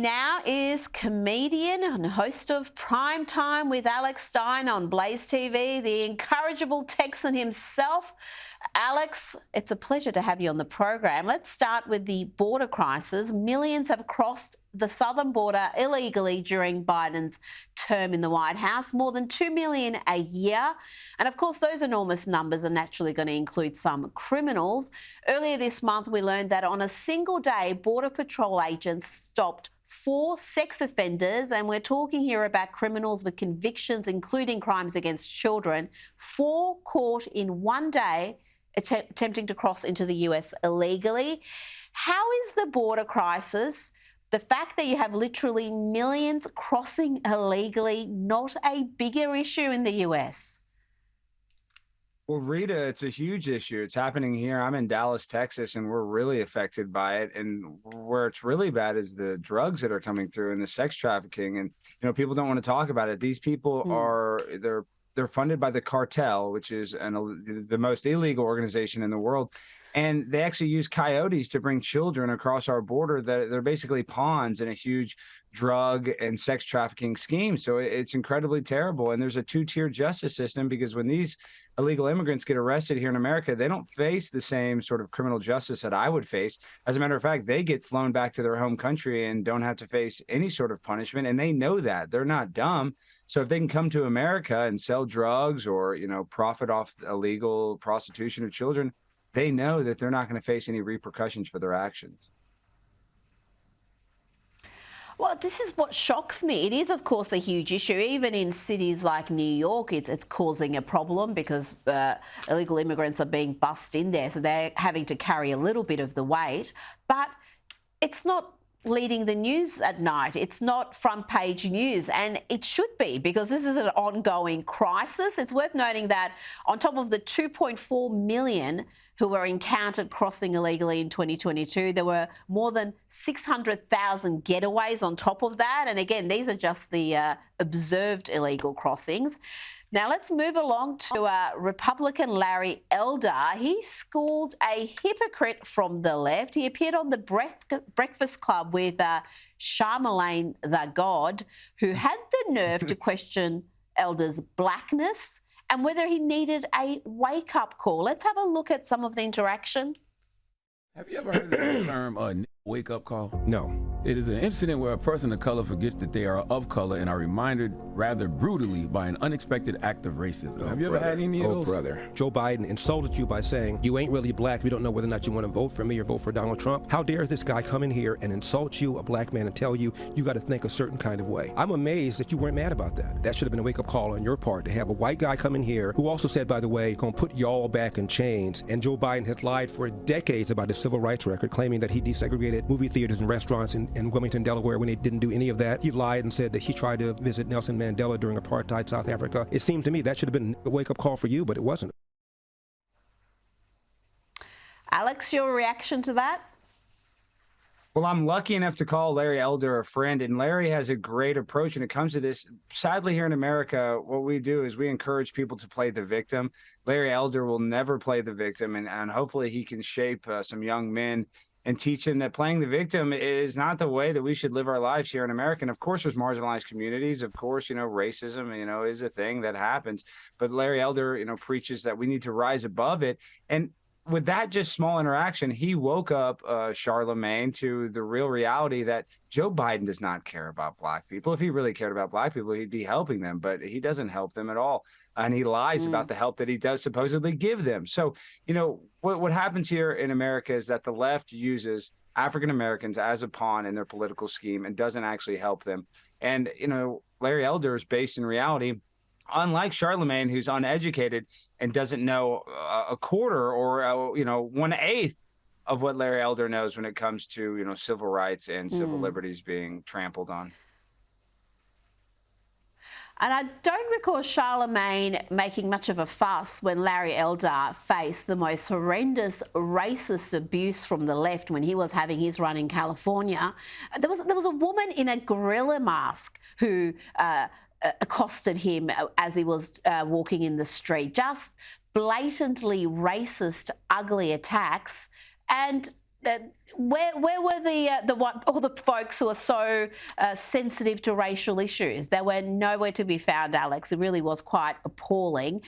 Now is comedian and host of Prime Time with Alex Stein on Blaze TV, the incorrigible Texan himself. Alex, it's a pleasure to have you on the program. Let's start with the border crisis. Millions have crossed the southern border illegally during Biden's term in the White House, more than 2 million a year. And of course, those enormous numbers are naturally going to include some criminals. Earlier this month, we learned that on a single day, Border Patrol agents stopped 4 sex offenders, and we're talking here about criminals with convictions, including crimes against children, 4 caught in one day attempting to cross into the US illegally. How is the border crisis, the fact that you have literally millions crossing illegally, not a bigger issue in the US? Well, Rita, it's a huge issue. It's happening here. I'm in Dallas, Texas, and we're really affected by it. And where it's really bad is the drugs that are coming through and the sex trafficking. And, people don't want to talk about it. These people they're funded by the cartel, which is the most illegal organization in the world. And they actually use coyotes to bring children across our border. They're basically pawns in a huge drug and sex trafficking scheme. So it's incredibly terrible. And there's a 2-tier justice system, because when these illegal immigrants get arrested here in America, they don't face the same sort of criminal justice that I would face. As a matter of fact, they get flown back to their home country and don't have to face any sort of punishment. And they know that. They're not dumb. So if they can come to America and sell drugs or, profit off illegal prostitution of children, they know that they're not going to face any repercussions for their actions. Well, this is what shocks me. It is, of course, a huge issue. Even in cities like New York, it's causing a problem because illegal immigrants are being bussed in there, so they're having to carry a little bit of the weight. But it's not leading the news at night. It's not front page news, and it should be, because this is an ongoing crisis. It's worth noting that on top of the 2.4 million who were encountered crossing illegally in 2022, there were more than 600,000 getaways on top of that. And again, these are just the observed illegal crossings. Now, let's move along to Republican Larry Elder. He schooled a hypocrite from the left. He appeared on the Breakfast Club with Charlamagne the God, who had the nerve to question Elder's blackness and whether he needed a wake-up call. Let's have a look at some of the interaction. Have you ever heard of the term wake-up call? No. It is an incident where a person of color forgets that they are of color and are reminded rather brutally by an unexpected act of racism. Have you ever had any of those? Oh, brother. Joe Biden insulted you by saying, you ain't really black. We don't know whether or not you want to vote for me or vote for Donald Trump. How dare this guy come in here and insult you, a black man, and tell you you got to think a certain kind of way? I'm amazed that you weren't mad about that. That should have been a wake-up call on your part, to have a white guy come in here who also said, by the way, going to put y'all back in chains. And Joe Biden has lied for decades about his civil rights record, claiming that he desegregated movie theaters and restaurants in Wilmington, Delaware, when he didn't do any of that. He lied and said that he tried to visit Nelson Mandela during apartheid South Africa. It seemed to me that should have been a wake-up call for you, but it wasn't. Alex, your reaction to that? Well, I'm lucky enough to call Larry Elder a friend, and Larry has a great approach when it comes to this. Sadly, here in America, what we do is we encourage people to play the victim. Larry Elder will never play the victim, and hopefully he can shape some young men and teach them that playing the victim is not the way that we should live our lives here in America. And of course, there's marginalized communities. Of course, racism, is a thing that happens. But Larry Elder, preaches that we need to rise above it. And with that just small interaction, he woke up Charlamagne to the real reality that Joe Biden does not care about black people. If he really cared about black people, he'd be helping them, but he doesn't help them at all. And he lies about the help that he does supposedly give them. So, what happens here in America is that the left uses African Americans as a pawn in their political scheme and doesn't actually help them. And, Larry Elder is based in reality. Unlike Charlamagne, who's uneducated and doesn't know a quarter or 1/8 of what Larry Elder knows when it comes to civil rights and civil liberties being trampled on. And I don't recall Charlamagne making much of a fuss when Larry Elder faced the most horrendous racist abuse from the left when he was having his run in California. There was a woman in a gorilla mask who accosted him as he was walking in the street. Just blatantly racist, ugly attacks. And where were all the folks who are so sensitive to racial issues? They were nowhere to be found, Alex. It really was quite appalling.